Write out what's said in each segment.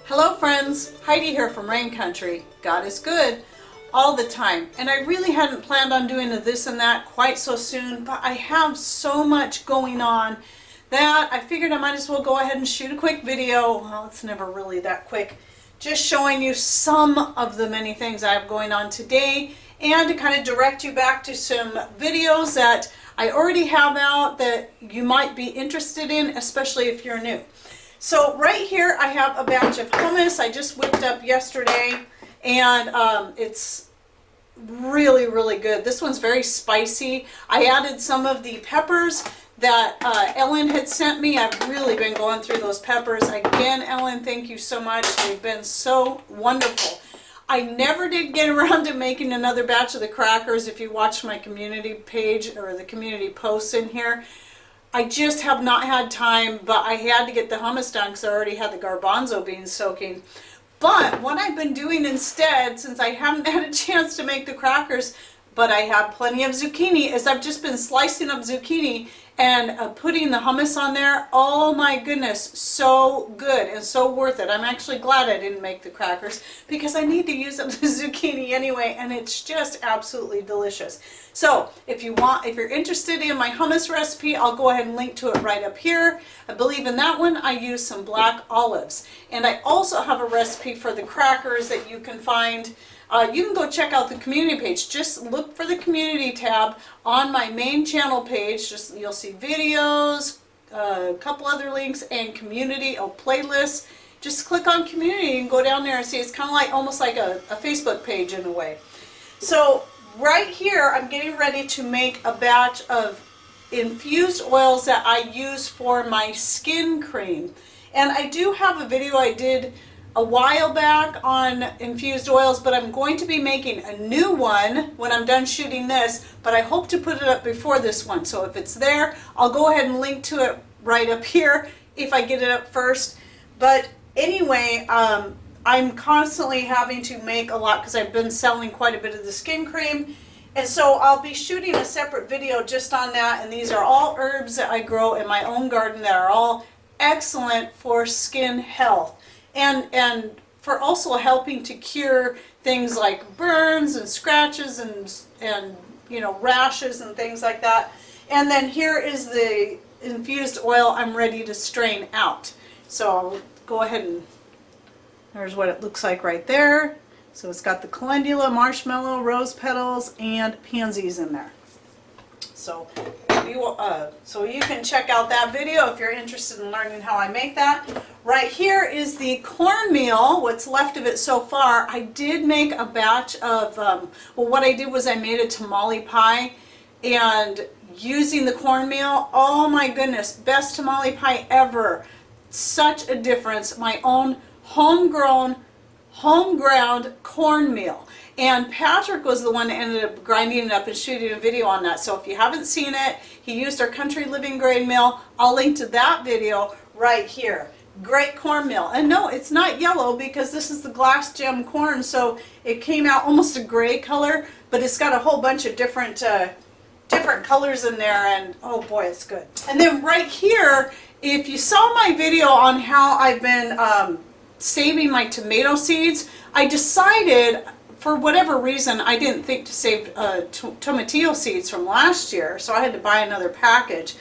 Hello friends, Heidi here from Rain Country. God is good all the time. And I really hadn't planned on doing a this and that quite so soon, but I have so much going on that I figured I might as well go ahead and shoot a quick video. Well, it's never really that quick. Just showing you some of the many things I have going on today and to kind of direct you back to some videos that I already have out that you might be interested in, especially if you're new. So right here I have a batch of hummus I just whipped up yesterday, and it's really, really good. This one's very spicy. I added some of the peppers that Ellen had sent me. I've really been going through those peppers. Again, Ellen, thank you so much. They've been so wonderful. I never did get around to making another batch of the crackers. If you watch my community page or the community posts in here, I just have not had time, but I had to get the hummus done because I already had the garbanzo beans soaking. But what I've been doing instead, since I haven't had a chance to make the crackers, but I have plenty of zucchini, is I've just been slicing up zucchini and putting the hummus on there. Oh my goodness, so good and so worth it. I'm actually glad I didn't make the crackers because I need to use up the zucchini anyway, and it's just absolutely delicious. So if you're interested in my hummus recipe, I'll go ahead and link to it right up here. I believe in that one I use some black olives. And I also have a recipe for the crackers that you can find. You can go check out the community page. Just look for the community tab on my main channel page. You'll see videos, a couple other links, and community, playlists. Just click on community and go down there and see. It's kind of like almost like a Facebook page in a way. So right here I'm getting ready to make a batch of infused oils that I use for my skin cream. And I do have a video I did a while back on infused oils, but I'm going to be making a new one when I'm done shooting this, but I hope to put it up before this one. So if it's there, I'll go ahead and link to it right up here if I get it up first. But anyway, I'm constantly having to make a lot because I've been selling quite a bit of the skin cream. And so I'll be shooting a separate video just on that. And these are all herbs that I grow in my own garden that are all excellent for skin health. And for also helping to cure things like burns and scratches and you know, rashes and things like that. And then here is the infused oil I'm ready to strain out. So I'll go ahead and there's what it looks like right there. So it's got the calendula, marshmallow, rose petals, and pansies in there. So you can check out that video if you're interested in learning how I make that. Right here is the cornmeal, what's left of it so far. I did make a batch of, well, what I did was I made a tamale pie, and using the cornmeal, oh my goodness, best tamale pie ever. Such a difference. My own homegrown, home-ground cornmeal. And Patrick was the one that ended up grinding it up and shooting a video on that. So if you haven't seen it, he used our Country Living grain mill. I'll link to that video right here. Great cornmeal. And no, it's not yellow because this is the glass gem corn, so it came out almost a gray color, but it's got a whole bunch of different colors in there, and oh boy, it's good. And then right here, if you saw my video on how I've been saving my tomato seeds, I decided, for whatever reason, I didn't think to save tomatillo seeds from last year, so I had to buy another package.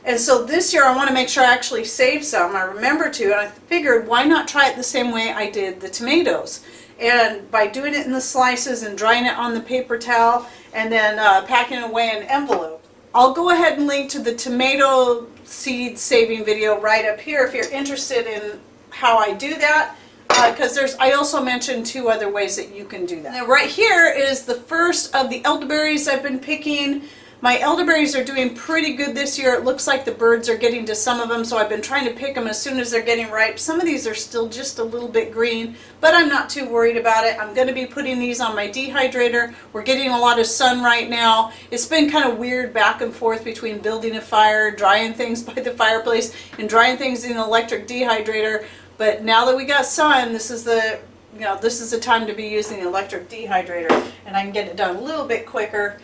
And so this year I want to make sure I actually save some. I remember to, and I figured why not try it the same way I did the tomatoes. And by doing it in the slices and drying it on the paper towel and then packing it away in an envelope. I'll go ahead and link to the tomato seed saving video right up here if you're interested in how I do that. Because I also mentioned two other ways that you can do that. Now right here is the first of the elderberries I've been picking. My elderberries are doing pretty good this year. It looks like the birds are getting to some of them, so I've been trying to pick them as soon as they're getting ripe. Some of these are still just a little bit green, but I'm not too worried about it. I'm going to be putting these on my dehydrator. We're getting a lot of sun right now. It's been kind of weird back and forth between building a fire, drying things by the fireplace, and drying things in an electric dehydrator. But now that we got sun, this is the time to be using the electric dehydrator, and I can get it done a little bit quicker.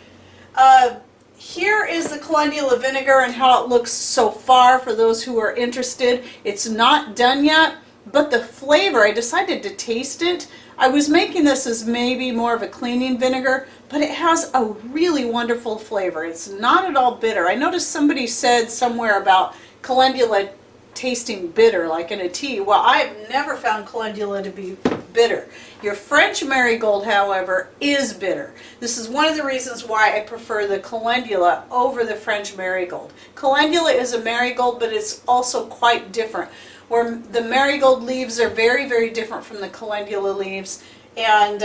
Here is the calendula vinegar and how it looks so far for those who are interested. It's not done yet, but the flavor, I decided to taste it. I was making this as maybe more of a cleaning vinegar, but it has a really wonderful flavor. It's not at all bitter. I noticed somebody said somewhere about calendula tasting bitter, like in a tea. Well, I've never found calendula to be bitter. Your French marigold, however, is bitter. This is one of the reasons why I prefer the calendula over the French marigold. Calendula is a marigold, but it's also quite different. Where the marigold leaves are very, very different from the calendula leaves, and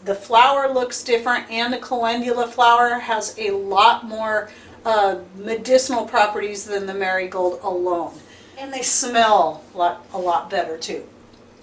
the flower looks different, and the calendula flower has a lot more medicinal properties than the marigold alone. And they smell a lot better too.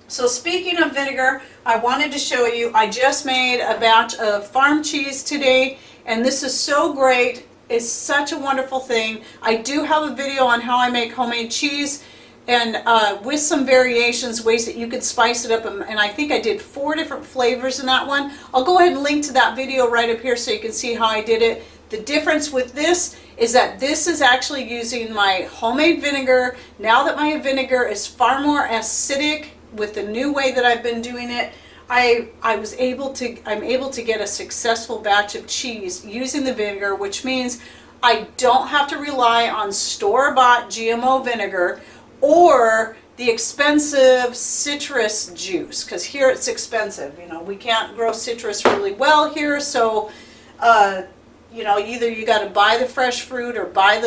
So speaking of vinegar, I wanted to show you, I just made a batch of farm cheese today, and this is so great. It's such a wonderful thing. I do have a video on how I make homemade cheese, and with some variations, ways that you could spice it up, and I think I did 4 different flavors in that one. I'll go ahead and link to that video right up here so you can see how I did it. The difference with this is that this is actually using my homemade vinegar. Now that my vinegar is far more acidic with the new way that I've been doing it, I'm able to get a successful batch of cheese using the vinegar, which means I don't have to rely on store-bought GMO vinegar or the expensive citrus juice, because here it's expensive. You know, we can't grow citrus really well here, so you know, either you got to buy the fresh fruit or buy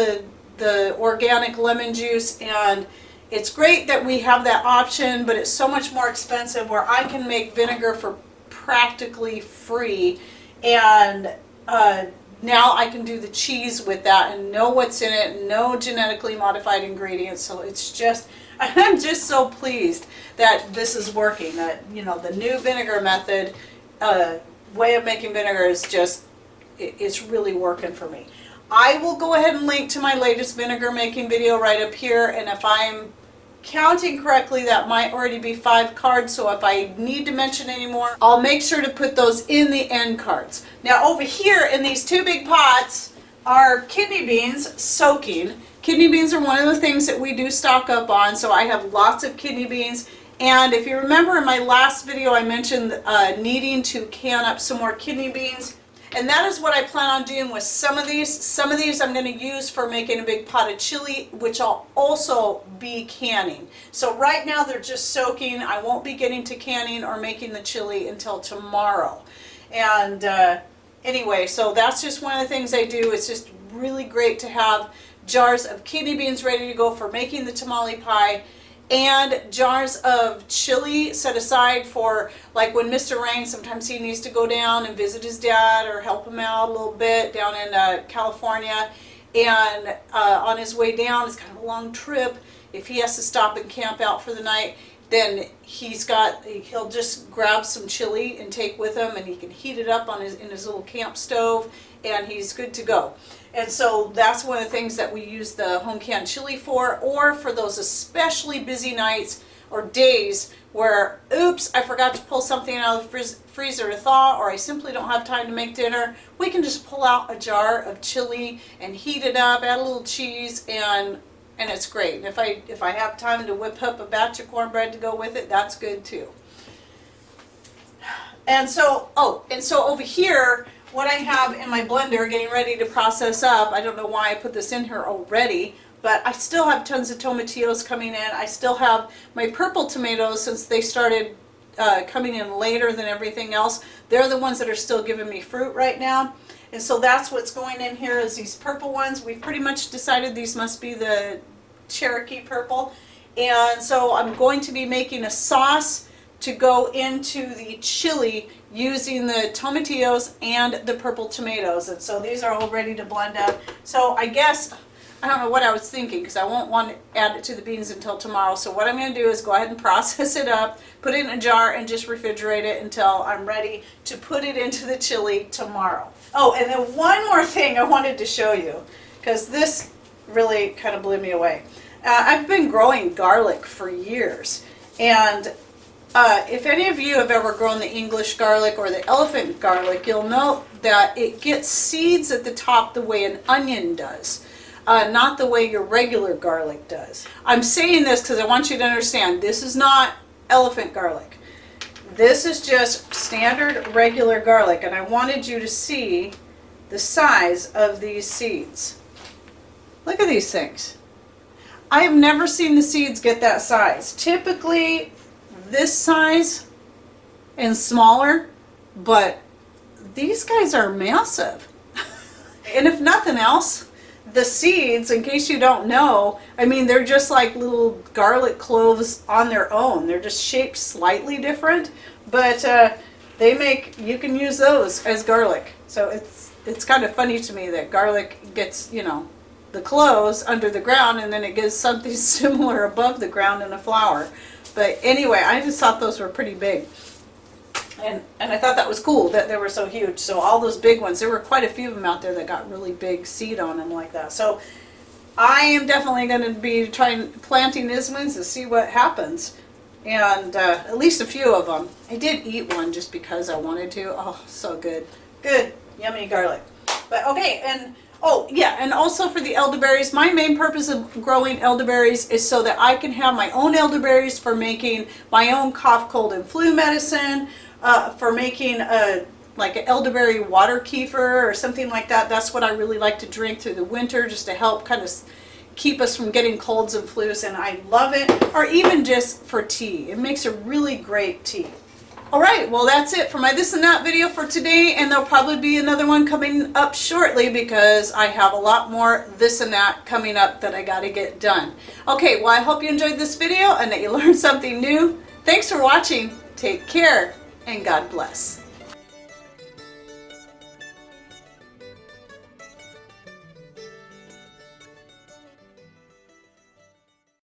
the organic lemon juice, and it's great that we have that option, but it's so much more expensive, where I can make vinegar for practically free, and now I can do the cheese with that and know what's in it, no genetically modified ingredients. So it's just, I'm just so pleased that this is working, that, you know, the new vinegar method, way of making vinegar is just, it's really working for me. I will go ahead and link to my latest vinegar making video right up here, and if I'm counting correctly, that might already be 5 cards, so if I need to mention any more, I'll make sure to put those in the end cards. Now over here in these 2 big pots are kidney beans soaking. Kidney beans are one of the things that we do stock up on, so I have lots of kidney beans. And if you remember in my last video, I mentioned needing to can up some more kidney beans. And that is what I plan on doing with some of these. Some of these I'm going to use for making a big pot of chili, which I'll also be canning. So right now they're just soaking. I won't be getting to canning or making the chili until tomorrow. And anyway, so that's just one of the things I do. It's just really great to have jars of kidney beans ready to go for making the tamale pie, and jars of chili set aside for, like, when Mr. Rain, sometimes he needs to go down and visit his dad or help him out a little bit down in California, and on his way down, it's kind of a long trip. If he has to stop and camp out for the night, then he'll just grab some chili and take with him, and he can heat it up in his little camp stove, and he's good to go. And so that's one of the things that we use the home canned chili for, or for those especially busy nights or days where, oops, I forgot to pull something out of the freezer to thaw, or I simply don't have time to make dinner. We can just pull out a jar of chili and heat it up, add a little cheese, and it's great. And if I have time to whip up a batch of cornbread to go with it, that's good too. And so over here, what I have in my blender getting ready to process up, I don't know why I put this in here already, but I still have tons of tomatillos coming in. I still have my purple tomatoes, since they started coming in later than everything else. They're the ones that are still giving me fruit right now. And so that's what's going in here, is these purple ones. We've pretty much decided these must be the Cherokee purple. And so I'm going to be making a sauce to go into the chili using the tomatillos and the purple tomatoes. And so these are all ready to blend up. So I guess, I don't know what I was thinking, because I won't want to add it to the beans until tomorrow. So what I'm going to do is go ahead and process it up, put it in a jar, and just refrigerate it until I'm ready to put it into the chili tomorrow. Oh, and then one more thing I wanted to show you, because this really kind of blew me away. I've been growing garlic for years, and if any of you have ever grown the English garlic or the elephant garlic, you'll know that it gets seeds at the top the way an onion does. not the way your regular garlic does. I'm saying this because I want you to understand this is not elephant garlic. This is just standard regular garlic, and I wanted you to see the size of these seeds. Look at these things. I have never seen the seeds get that size. Typically this size and smaller, but these guys are massive. And if nothing else, the seeds, in case you don't know, I mean, they're just like little garlic cloves on their own. They're just shaped slightly different, but you can use those as garlic. So it's kind of funny to me that garlic gets, you know, the cloves under the ground, and then it gives something similar above the ground in a flower. But anyway, I just thought those were pretty big. And I thought that was cool that they were so huge. So all those big ones, there were quite a few of them out there that got really big seed on them like that. So I am definitely going to be planting these ones to see what happens. And at least a few of them. I did eat one just because I wanted to. Oh, so good. Good, yummy garlic. But okay, and oh yeah, and also for the elderberries, my main purpose of growing elderberries is so that I can have my own elderberries for making my own cough, cold, and flu medicine, for making like an elderberry water kefir or something like that. That's what I really like to drink through the winter, just to help kind of keep us from getting colds and flus, and I love it. Or even just for tea. It makes a really great tea. Alright, well that's it for my this and that video for today, and there'll probably be another one coming up shortly because I have a lot more this and that coming up that I gotta get done. Okay, well I hope you enjoyed this video and that you learned something new. Thanks for watching. Take care and God bless.